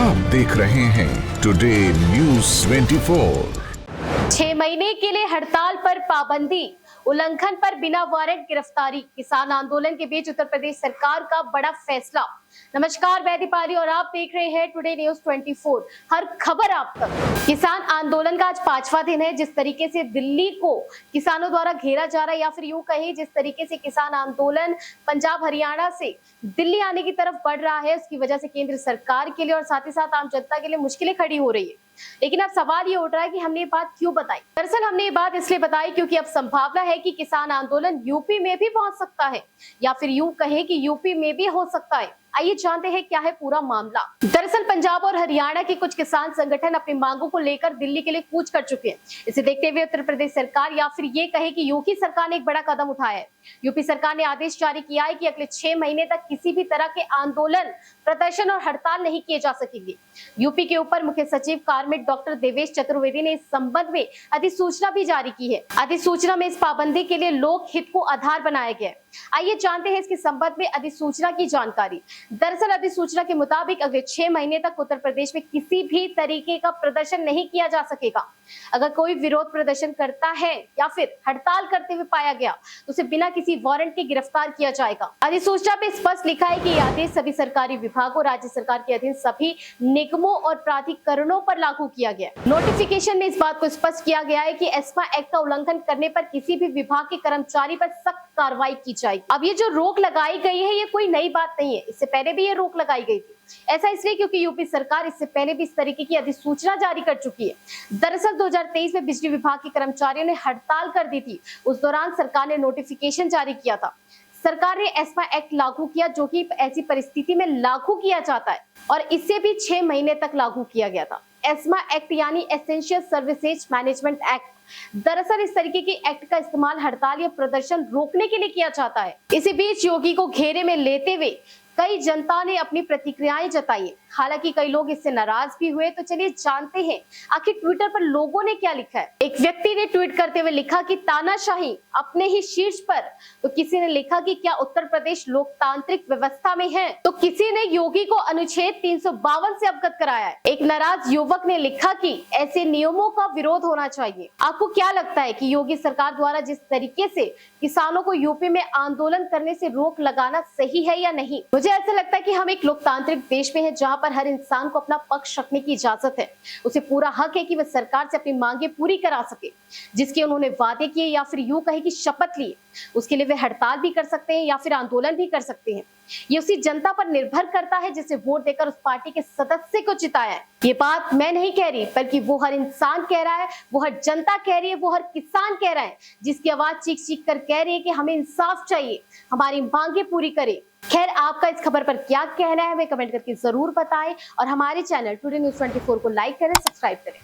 आप देख रहे हैं टुडे न्यूज़ 24। 6 महीने के लिए हड़ताल पर पाबंदी, उल्लंघन पर बिना वारंट गिरफ्तारी, किसान आंदोलन के बीच उत्तर प्रदेश सरकार का बड़ा फैसला। नमस्कार, मैं दीपाली और आप देख रहे हैं टुडे न्यूज़ 24। हर खबर आप तक। किसान आंदोलन का आज 5वां दिन है। जिस तरीके से दिल्ली को किसानों द्वारा घेरा जा रहा है, या फिर यूं कहें जिस तरीके से किसान आंदोलन पंजाब हरियाणा से दिल्ली आने की तरफ बढ़ रहा है, उसकी वजह से केंद्र सरकार के लिए और साथ ही साथ आम जनता के लिए मुश्किलें खड़ी हो रही है। लेकिन अब सवाल ये उठ रहा है कि हमने ये बात क्यों बताई। दरअसल हमने ये बात इसलिए बताई क्योंकि अब संभावना है कि किसान आंदोलन यूपी में भी पहुंच सकता है, या फिर यूं कहें कि यूपी में भी हो सकता है। आइए जानते हैं क्या है पूरा मामला। दरअसल पंजाब और हरियाणा के कुछ किसान संगठन अपनी मांगों को लेकर दिल्ली के लिए कूच कर चुके हैं। इसे देखते हुए उत्तर प्रदेश सरकार, या फिर ये कहे कि योगी सरकार ने एक बड़ा कदम उठाया है। यूपी सरकार ने आदेश जारी किया है कि अगले 6 महीने तक किसी भी तरह के आंदोलन, प्रदर्शन और हड़ताल नहीं किए जा सकेंगे। यूपी के ऊपर मुख्य सचिव कार्मिक डॉक्टर देवेश चतुर्वेदी ने इस संबंध में अधिसूचना भी जारी की है। अधिसूचना में इस पाबंदी के लिए लोक हित को आधार बनाया गया है। आइए जानते हैं इसके संबंध में अधिसूचना की जानकारी। दरअसल अधिसूचना के मुताबिक अगले 6 महीने तक उत्तर प्रदेश में किसी भी तरीके का प्रदर्शन नहीं किया जा सकेगा। अगर कोई विरोध प्रदर्शन करता है या फिर हड़ताल करते हुए पाया गया तो उसे बिना किसी वारंट के गिरफ्तार किया जाएगा। अधिसूचना में स्पष्ट लिखा है कि यह आदेश सभी सरकारी विभागों, राज्य सरकार के अधीन सभी निगमों और प्राधिकरणों पर लागू किया गया। नोटिफिकेशन में इस बात को स्पष्ट किया गया है कि एस्मा एक्ट का उल्लंघन करने पर किसी भी विभाग के कर्मचारी पर सख्त कार्रवाई की जाएगी। अब ये जो रोक लगाई गई है, ये कोई नई बात नहीं है। इससे पहले भी ये रोक लगाई गई थी। ऐसा इसलिए क्योंकि यूपी सरकार इससे पहले भी इस तरीके की अधिसूचना जारी कर चुकी है। दरअसल 2023 में बिजली विभाग के कर्मचारियों ने हड़ताल कर दी थी। उस दौरान सरकार ने नोटिफिकेशन जारी किया था। सरकार ने एस्मा एक्ट लागू किया, जो कि ऐसी परिस्थिति में लागू किया जाता है, और इसे भी 6 महीने तक लागू किया गया था। एस्मा एक्ट यानी एसेंशियल सर्विसेज मैनेजमेंट एक्ट। दरअसल इस तरीके की एक्ट का इस्तेमाल हड़ताल या प्रदर्शन रोकने के लिए किया जाता है। इसी बीच योगी को घेरे में लेते हुए कई जनता ने अपनी प्रतिक्रियाएं जताई है। हालांकि कई लोग इससे नाराज भी हुए। तो चलिए जानते हैं आखिर ट्विटर पर लोगों ने क्या लिखा है। एक व्यक्ति ने ट्वीट करते हुए लिखा कि तानाशाही अपने ही शीर्ष पर। तो किसी ने लिखा कि क्या उत्तर प्रदेश लोकतांत्रिक व्यवस्था में है। तो किसी ने योगी को अनुच्छेद 352 से अवगत कराया है। एक नाराज युवक ने लिखा कि ऐसे नियमों का विरोध होना चाहिए। आपको क्या लगता है कि योगी सरकार द्वारा जिस तरीके से किसानों को यूपी में आंदोलन करने से रोक लगाना सही है या नहीं? मुझे ऐसा लगता है कि हम एक लोकतांत्रिक देश में हैं, जहां पर हर इंसान को अपना पक्ष रखने की इजाजत है। उसे पूरा हक है कि वह सरकार से अपनी मांगे पूरी करा सके, जिसके उन्होंने वादे किए या फिर यूं कहे कि शपथ लिए। उसके लिए वे हड़ताल भी कर सकते हैं या फिर आंदोलन भी कर सकते हैं। ये उसी जनता पर निर्भर करता है जिसे वोट देकर उस पार्टी के सदस्य को जिताया है। ये बात मैं नहीं कह रही, बल्कि वो हर इंसान कह रहा है, वो हर जनता कह रही है, वो हर किसान कह रहा है, जिसकी आवाज चीख चीख कर कह रही है कि हमें इंसाफ चाहिए, हमारी मांगे पूरी करें। खैर, आपका इस खबर पर क्या कहना है हमें कमेंट करके जरूर बताएं, और हमारे चैनल टुडे न्यूज़ 24 को लाइक करें, सब्सक्राइब करें।